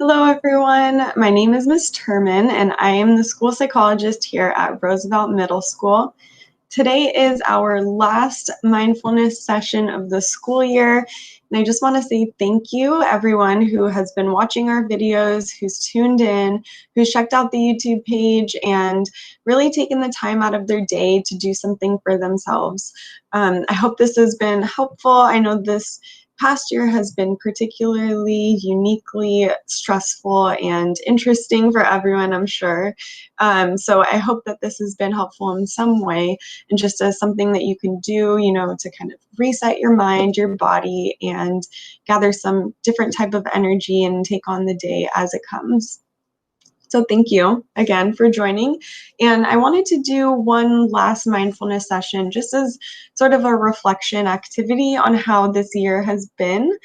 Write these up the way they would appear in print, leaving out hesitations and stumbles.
Hello, everyone. My name is Ms. Terman, and I am the school psychologist here at Roosevelt Middle School. Today is our last mindfulness session of the school year, and I just want to say thank you, everyone who has been watching our videos, who's tuned in, who's checked out the YouTube page, and really taken the time out of their day to do something for themselves. I hope this has been helpful. I know this past year has been particularly uniquely stressful and interesting for everyone, I'm sure. So I hope that this has been helpful in some way, and just as something that you can do, to kind of reset your mind, your body, and gather some different type of energy and take on the day as it comes. So thank you again for joining. And I wanted to do one last mindfulness session just as sort of a reflection activity on how this year has been,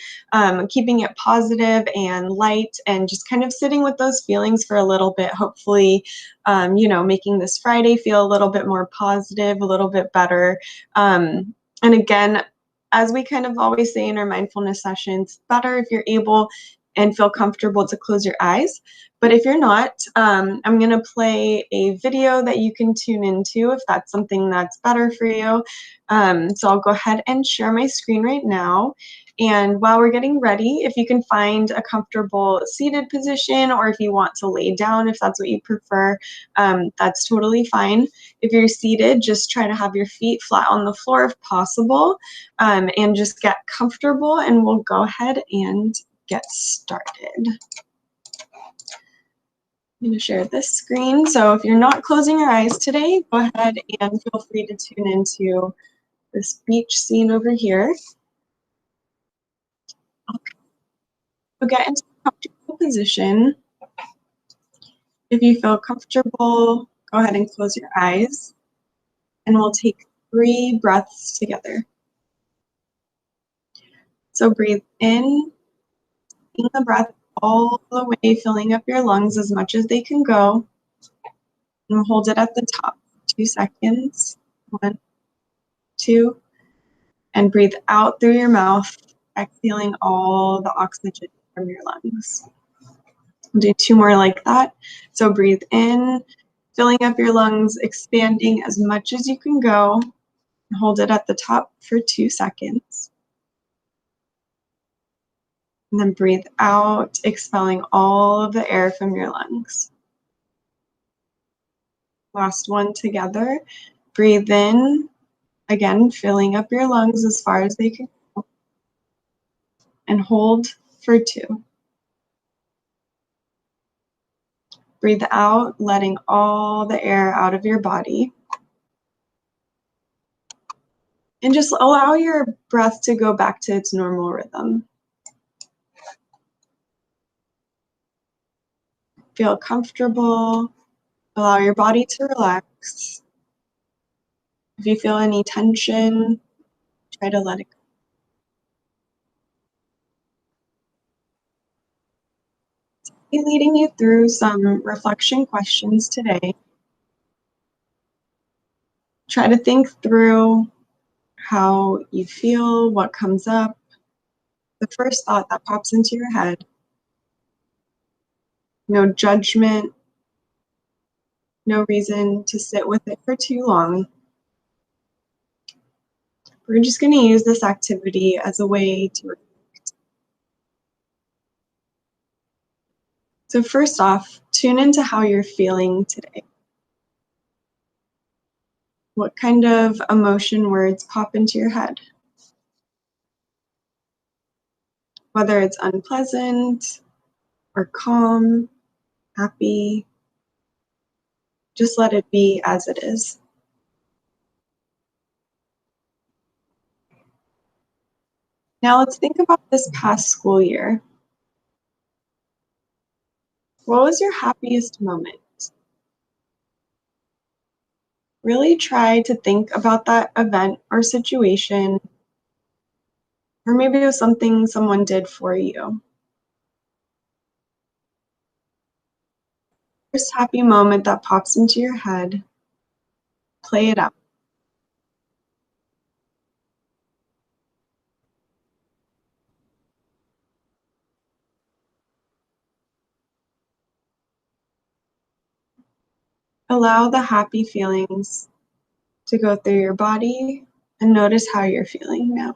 keeping it positive and light and just kind of sitting with those feelings for a little bit, hopefully, making this Friday feel a little bit more positive, a little bit better. And again, as we kind of always say in our mindfulness sessions, better if you're able and feel comfortable to close your eyes. But if you're not, I'm going to play a video that you can tune into if that's something that's better for you. So I'll go ahead and share my screen right now. And while we're getting ready, if you can find a comfortable seated position, or if you want to lay down, if that's what you prefer, that's totally fine. If you're seated, just try to have your feet flat on the floor if possible, and just get comfortable, and we'll go ahead and get started. I'm going to share this screen. So if you're not closing your eyes today, go ahead and feel free to tune into this beach scene over here. So get into a comfortable position. If you feel comfortable, go ahead and close your eyes. And we'll take 3 breaths together. So breathe in the breath all the way, filling up your lungs as much as they can go. And we'll hold it at the top. 2 seconds. 1, 2. And breathe out through your mouth, exhaling all the oxygen from your lungs. We'll do 2 more like that. So breathe in, filling up your lungs, expanding as much as you can go. Hold it at the top for 2 seconds. And then breathe out, expelling all of the air from your lungs. Last one together. Breathe in, again, filling up your lungs as far as they can go. And hold for 2. Breathe out, letting all the air out of your body. And just allow your breath to go back to its normal rhythm. Feel comfortable. Allow your body to relax. If you feel any tension, try to let it go. I'll be leading you through some reflection questions today. Try to think through how you feel, what comes up, the first thought that pops into your head. No judgment, no reason to sit with it for too long. We're just going to use this activity as a way to reflect. So first off, tune into how you're feeling today. What kind of emotion words pop into your head? Whether it's unpleasant or calm, happy, just let it be as it is. Now let's think about this past school year. What was your happiest moment? Really try to think about that event or situation, or maybe it was something someone did for you. First happy moment that pops into your head, play it out. Allow the happy feelings to go through your body and notice how you're feeling now.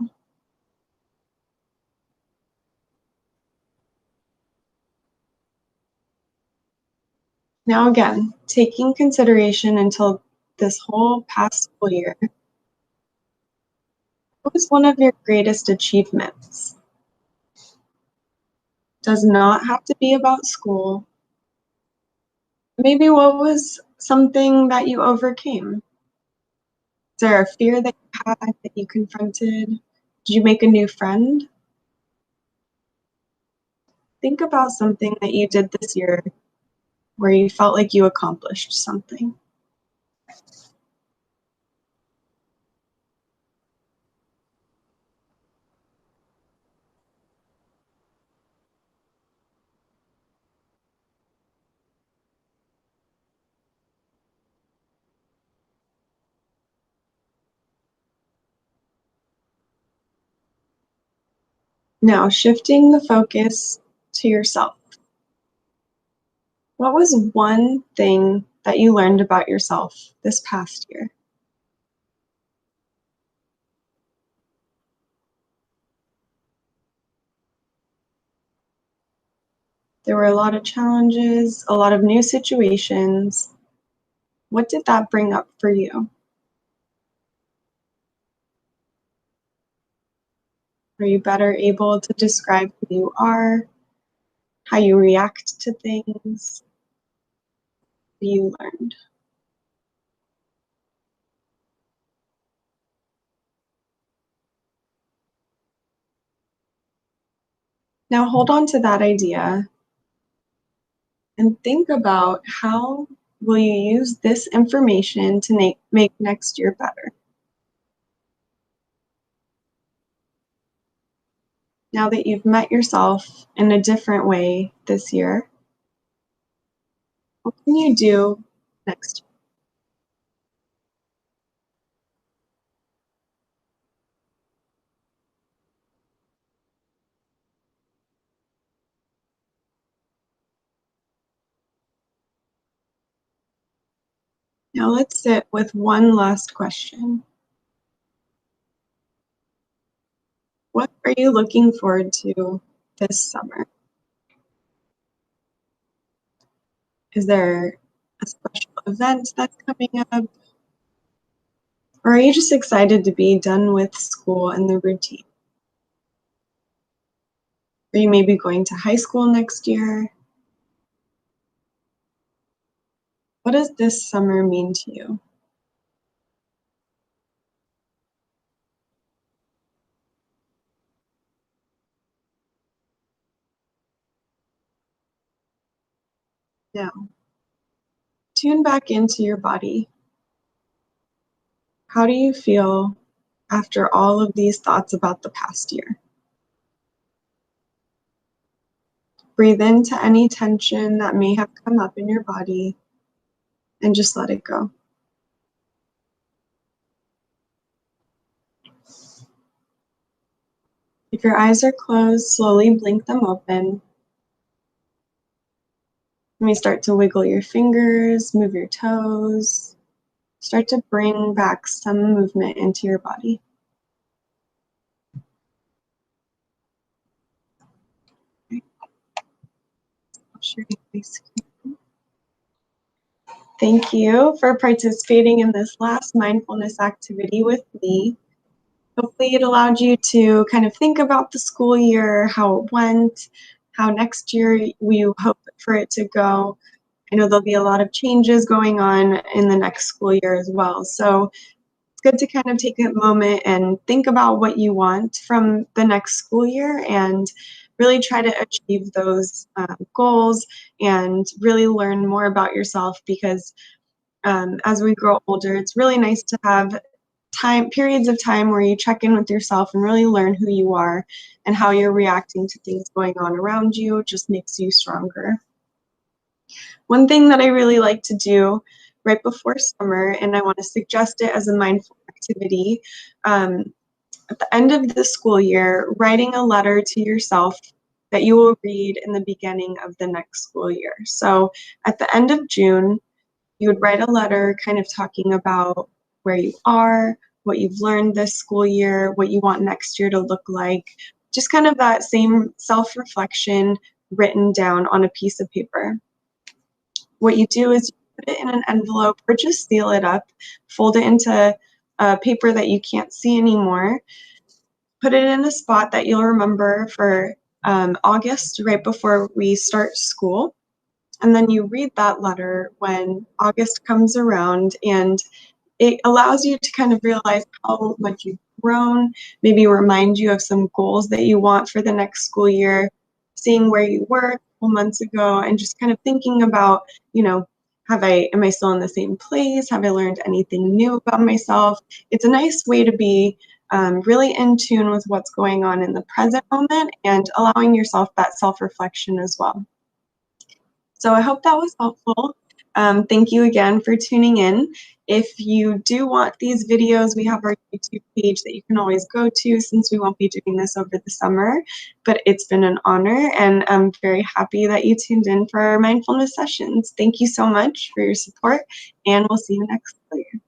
Now again, taking consideration until this whole past school year, what was one of your greatest achievements? Does not have to be about school. Maybe what was something that you overcame? Is there a fear that you had that you confronted? Did you make a new friend? Think about something that you did this year where you felt like you accomplished something. Now, shifting the focus to yourself. What was one thing that you learned about yourself this past year? There were a lot of challenges, a lot of new situations. What did that bring up for you? Are you better able to describe who you are, how you react to things you learned? Now hold on to that idea and think about how will you use this information to make next year better. Now that you've met yourself in a different way this year, what can you do next year? Now let's sit with one last question. What are you looking forward to this summer? Is there a special event that's coming up? Or are you just excited to be done with school and the routine? Are you maybe going to high school next year? What does this summer mean to you? Now, tune back into your body. How do you feel after all of these thoughts about the past year? Breathe into any tension that may have come up in your body and just let it go. If your eyes are closed, slowly blink them open. You may start to wiggle your fingers, move your toes. Start to bring back some movement into your body. I'll share my screen. Thank you for participating in this last mindfulness activity with me. Hopefully it allowed you to kind of think about the school year, how it went, how next year we hope for it to go. I know there'll be a lot of changes going on in the next school year as well. So it's good to kind of take a moment and think about what you want from the next school year and really try to achieve those goals and really learn more about yourself because as we grow older, it's really nice to have periods of time where you check in with yourself and really learn who you are and how you're reacting to things going on around you. It just makes you stronger. One thing that I really like to do right before summer, and I want to suggest it as a mindful activity, at the end of the school year, writing a letter to yourself that you will read in the beginning of the next school year. So at the end of June, You would write a letter kind of talking about where you are, what you've learned this school year, what you want next year to look like, just kind of that same self-reflection written down on a piece of paper. What you do is you put it in an envelope or just seal it up, fold it into a paper that you can't see anymore, put it in a spot that you'll remember for August, right before we start school. And then you read that letter when August comes around, and it allows you to kind of realize how much you've grown, maybe remind you of some goals that you want for the next school year, seeing where you were a couple months ago, and just kind of thinking about, am I still in the same place? Have I learned anything new about myself? It's a nice way to be really in tune with what's going on in the present moment and allowing yourself that self-reflection as well. So I hope that was helpful. Thank you again for tuning in. If you do want these videos, we have our YouTube page that you can always go to since we won't be doing this over the summer, but it's been an honor and I'm very happy that you tuned in for our mindfulness sessions. Thank you so much for your support and we'll see you next year.